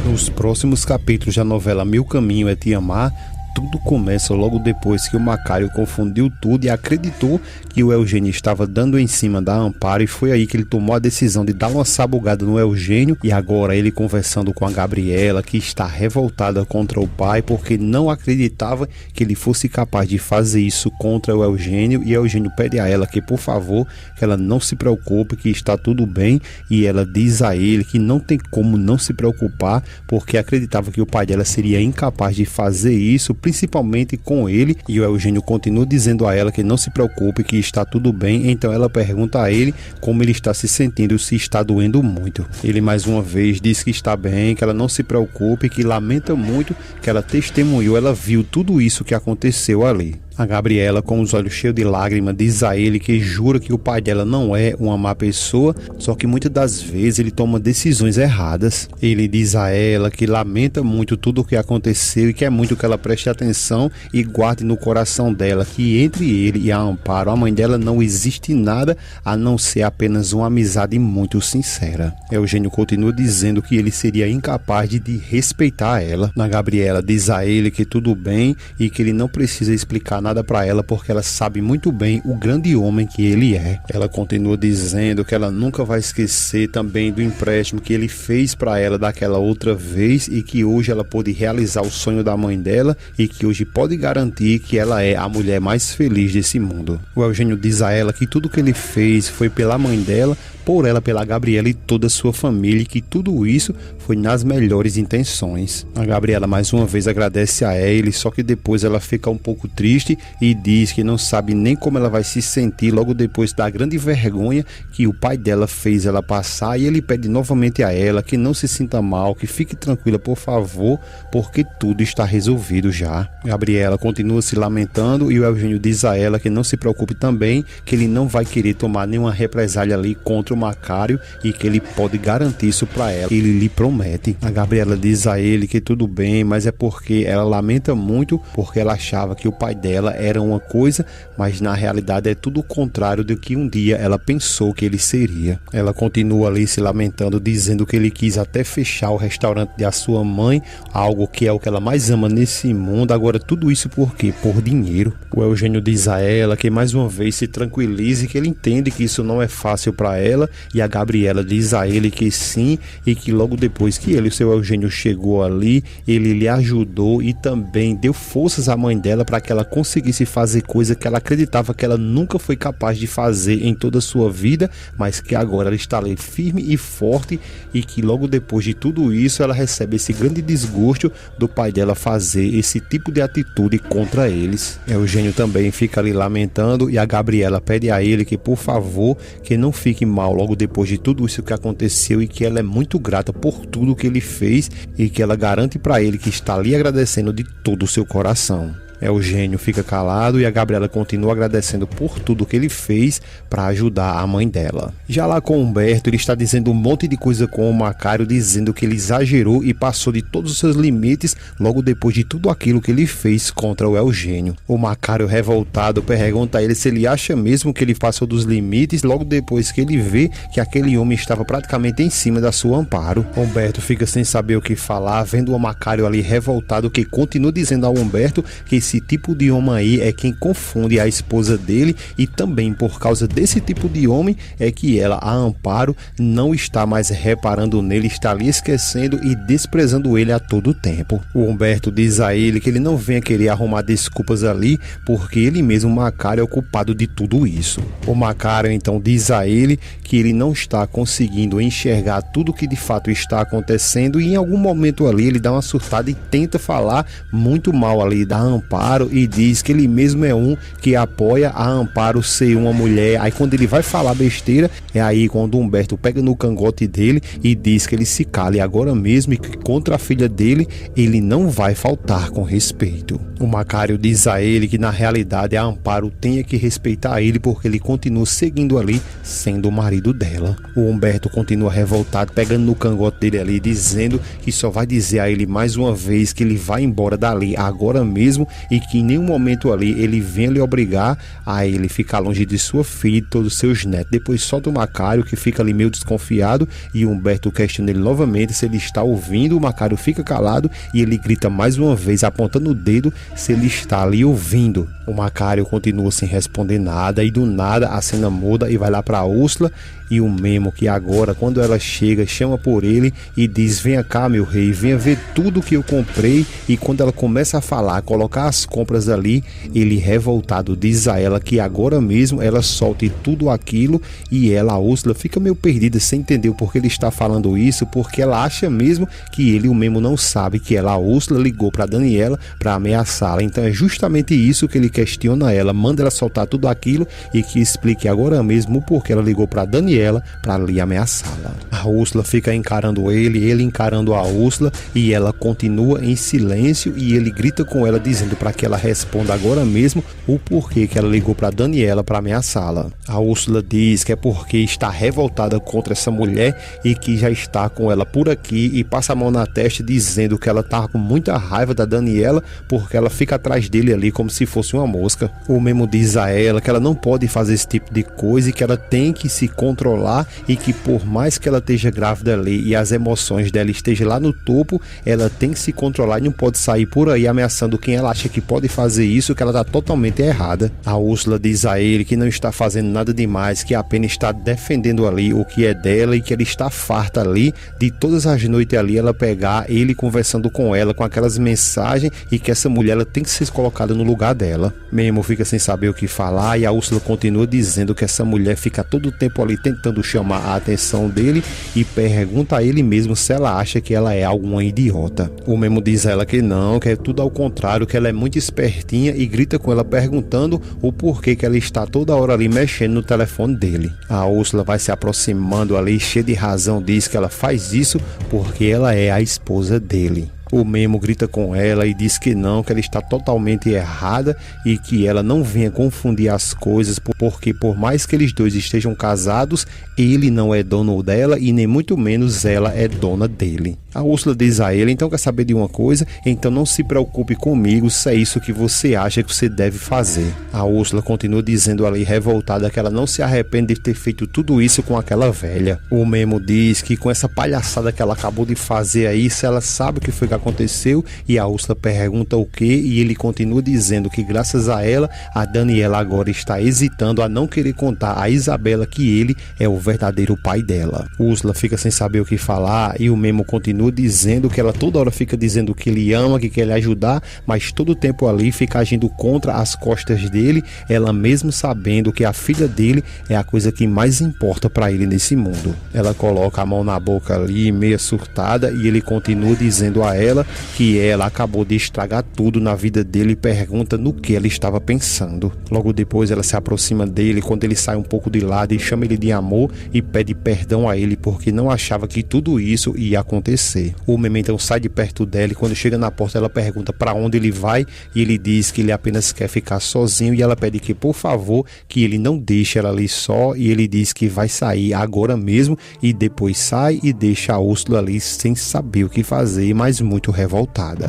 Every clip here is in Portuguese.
Nos próximos capítulos da novela Meu Caminho é Te Amar, tudo começa logo depois que o Macário confundiu tudo e acreditou que o Eugênio estava dando em cima da Amparo, e foi aí que ele tomou a decisão de dar uma sabugada no Eugênio. E agora ele conversando com a Gabriela, que está revoltada contra o pai porque não acreditava que ele fosse capaz de fazer isso contra o Eugênio, e Eugênio pede a ela que por favor, que ela não se preocupe, que está tudo bem, e ela diz a ele que não tem como não se preocupar porque acreditava que o pai dela seria incapaz de fazer isso, principalmente com ele. E o Eugênio continua dizendo a ela que não se preocupe, que está tudo bem. Então ela pergunta a ele como ele está se sentindo, se está doendo muito. Ele mais uma vez diz que está bem, que ela não se preocupe, que lamenta muito, que ela testemunhou, ela viu tudo isso que aconteceu ali. A Gabriela, com os olhos cheios de lágrimas, diz a ele que jura que o pai dela não é uma má pessoa, só que muitas das vezes ele toma decisões erradas. Ele diz a ela que lamenta muito tudo o que aconteceu e quer muito que ela preste atenção e guarde no coração dela que entre ele e a Amparo, a mãe dela, não existe nada a não ser apenas uma amizade muito sincera. Eugênio continua dizendo que ele seria incapaz de respeitar ela. A Gabriela diz a ele que tudo bem e que ele não precisa explicar nada para ela porque ela sabe muito bem o grande homem que ele é. Ela continua dizendo que ela nunca vai esquecer também do empréstimo que ele fez para ela daquela outra vez, e que hoje ela pôde realizar o sonho da mãe dela e que hoje pode garantir que ela é a mulher mais feliz desse mundo. O Eugênio diz a ela que tudo que ele fez foi pela mãe dela, por ela, pela Gabriela e toda a sua família, e que tudo isso foi nas melhores intenções. A Gabriela mais uma vez agradece a ele, só que depois ela fica um pouco triste e diz que não sabe nem como ela vai se sentir logo depois da grande vergonha que o pai dela fez ela passar, e ele pede novamente a ela que não se sinta mal, que fique tranquila por favor, porque tudo está resolvido já. Gabriela continua se lamentando e o Eugênio diz a ela que não se preocupe também, que ele não vai querer tomar nenhuma represália ali contra o Macário e que ele pode garantir isso para ela. Ele lhe promete. A Gabriela diz a ele que tudo bem, mas é porque ela lamenta muito, porque ela achava que o pai dela era uma coisa, mas na realidade é tudo o contrário do que um dia ela pensou que ele seria. Ela continua ali se lamentando, dizendo que ele quis até fechar o restaurante da sua mãe, algo que é o que ela mais ama nesse mundo. Agora tudo isso por quê? Por dinheiro. O Eugênio diz a ela que mais uma vez se tranquilize, que ele entende que isso não é fácil para ela, e a Gabriela diz a ele que sim, e que logo depois que ele, o seu Eugênio, chegou ali, ele lhe ajudou e também deu forças à mãe dela para que ela conseguisse fazer coisa que ela acreditava que ela nunca foi capaz de fazer em toda a sua vida, mas que agora ela está ali firme e forte, e que logo depois de tudo isso ela recebe esse grande desgosto do pai dela fazer esse tipo de atitude contra eles. Eugênio também fica ali lamentando, e a Gabriela pede a ele que por favor, que não fique mal logo depois de tudo isso que aconteceu, e que ela é muito grata por tudo que ele fez, e que ela garante para ele que está ali agradecendo de todo o seu coração. Eugênio fica calado e a Gabriela continua agradecendo por tudo que ele fez para ajudar a mãe dela. Já lá com Humberto, ele está dizendo um monte de coisa com o Macário, dizendo que ele exagerou e passou de todos os seus limites logo depois de tudo aquilo que ele fez contra o Eugênio. O Macário, revoltado, pergunta a ele se ele acha mesmo que ele passou dos limites logo depois que ele vê que aquele homem estava praticamente em cima da sua Amparo. Humberto fica sem saber o que falar, vendo o Macário ali revoltado, que continua dizendo ao Humberto que esse tipo de homem aí é quem confunde a esposa dele, e também por causa desse tipo de homem é que ela, a Amparo, não está mais reparando nele, está ali esquecendo e desprezando ele a todo tempo. O Humberto diz a ele que ele não venha querer arrumar desculpas ali, porque ele mesmo, o Macário, é o culpado de tudo isso. O Macário então diz a ele que ele não está conseguindo enxergar tudo que de fato está acontecendo, e em algum momento ali ele dá uma surtada e tenta falar muito mal ali da Amparo, e diz que ele mesmo é um que apoia a Amparo ser uma mulher. Aí quando ele vai falar besteira, é aí quando o Humberto pega no cangote dele e diz que ele se cale agora mesmo, e que contra a filha dele ele não vai faltar com respeito. O Macário diz a ele que na realidade a Amparo tenha que respeitar ele, porque ele continua seguindo ali sendo o marido dela. O Humberto continua revoltado, pegando no cangote dele ali, dizendo que só vai dizer a ele mais uma vez que ele vai embora dali agora mesmo, e que em nenhum momento ali ele venha lhe obrigar a ele ficar longe de sua filha e todos os seus netos. Depois solta o Macário, que fica ali meio desconfiado, e Humberto questiona ele novamente se ele está ouvindo. O Macário fica calado e ele grita mais uma vez, apontando o dedo, se ele está ali ouvindo. O Macário continua sem responder nada e do nada a cena muda e vai lá para Úrsula e o Memo, que agora quando ela chega chama por ele e diz: venha cá, meu rei, venha ver tudo que eu comprei. E quando ela começa a falar, colocar as compras ali, ele revoltado diz a ela que agora mesmo ela solte tudo aquilo, e ela, a Úrsula, fica meio perdida sem entender o porquê ele está falando isso, porque ela acha mesmo que ele, o Memo, não sabe que ela, a Úrsula, ligou para Daniela para ameaçá-la. Então é justamente isso que ele questiona ela, manda ela soltar tudo aquilo e que explique agora mesmo o porquê ela ligou para Daniela para lhe ameaçá-la. A Úrsula fica encarando ele encarando a Úrsula, e ela continua em silêncio, e ele grita com ela dizendo para que ela responda agora mesmo o porquê que ela ligou para Daniela para ameaçá-la. A Úrsula diz que é porque está revoltada contra essa mulher e que já está com ela por aqui, e passa a mão na testa dizendo que ela tá com muita raiva da Daniela porque ela fica atrás dele ali como se fosse uma mosca. O Memo diz a ela que ela não pode fazer esse tipo de coisa e que ela tem que se controlar, e que por mais que ela esteja grávida ali e as emoções dela estejam lá no topo, ela tem que se controlar e não pode sair por aí ameaçando quem ela acha que pode fazer isso, que ela está totalmente errada. A Úrsula diz a ele que não está fazendo nada demais, que apenas está defendendo ali o que é dela, e que ele está farta ali de todas as noites ali ela pegar ele conversando com ela com aquelas mensagens, e que essa mulher ela tem que ser colocada no lugar dela. Memo fica sem saber o que falar, e a Úrsula continua dizendo que essa mulher fica todo o tempo ali tentando chamar a atenção dele e pergunta a ele mesmo se ela acha que ela é alguma idiota. O Memo diz a ela que não, que é tudo ao contrário, que ela é muito espertinha, e grita com ela perguntando o porquê que ela está toda hora ali mexendo no telefone dele. A Úrsula vai se aproximando ali, cheia de razão, diz que ela faz isso porque ela é a esposa dele. O Memo grita com ela e diz que não, que ela está totalmente errada e que ela não venha confundir as coisas, porque por mais que eles dois estejam casados, ele não é dono dela e nem muito menos ela é dona dele. A Úrsula diz a ele: então quer saber de uma coisa? Então não se preocupe comigo se é isso que você acha que você deve fazer. A Úrsula continua dizendo ali revoltada que ela não se arrepende de ter feito tudo isso com aquela velha. O Memo diz que com essa palhaçada que ela acabou de fazer aí, se ela sabe o que foi que aconteceu, e a Úrsula pergunta o que, e ele continua dizendo que graças a ela, a Daniela agora está hesitando a não querer contar a Isabela que ele é o verdadeiro pai dela. Úrsula fica sem saber o que falar, e o Memo continua dizendo que ela toda hora fica dizendo que ele ama, que quer lhe ajudar, mas todo o tempo ali fica agindo contra as costas dele, ela mesmo sabendo que a filha dele é a coisa que mais importa para ele nesse mundo. Ela coloca a mão na boca ali, meia surtada, e ele continua dizendo a ela que ela acabou de estragar tudo na vida dele, e pergunta no que ela estava pensando. Logo depois ela se aproxima dele quando ele sai um pouco de lado e chama ele de amor e pede perdão a ele porque não achava que tudo isso ia acontecer. O Memo então sai de perto dela, e quando chega na porta ela pergunta para onde ele vai, e ele diz que ele apenas quer ficar sozinho, e ela pede que por favor que ele não deixe ela ali só, e ele diz que vai sair agora mesmo, e depois sai e deixa a Úrsula ali sem saber o que fazer, mas muito revoltada.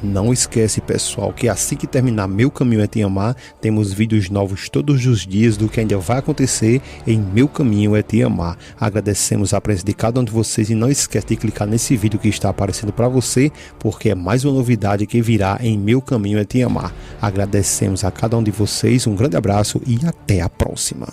Não esquece, pessoal, que assim que terminar Meu Caminho é Te Amar, temos vídeos novos todos os dias do que ainda vai acontecer em Meu Caminho é Te Amar. Agradecemos a presença de cada um de vocês, e não esquece de clicar nesse vídeo que está aparecendo para você, porque é mais uma novidade que virá em Meu Caminho é Te Amar. Agradecemos a cada um de vocês, um grande abraço e até a próxima.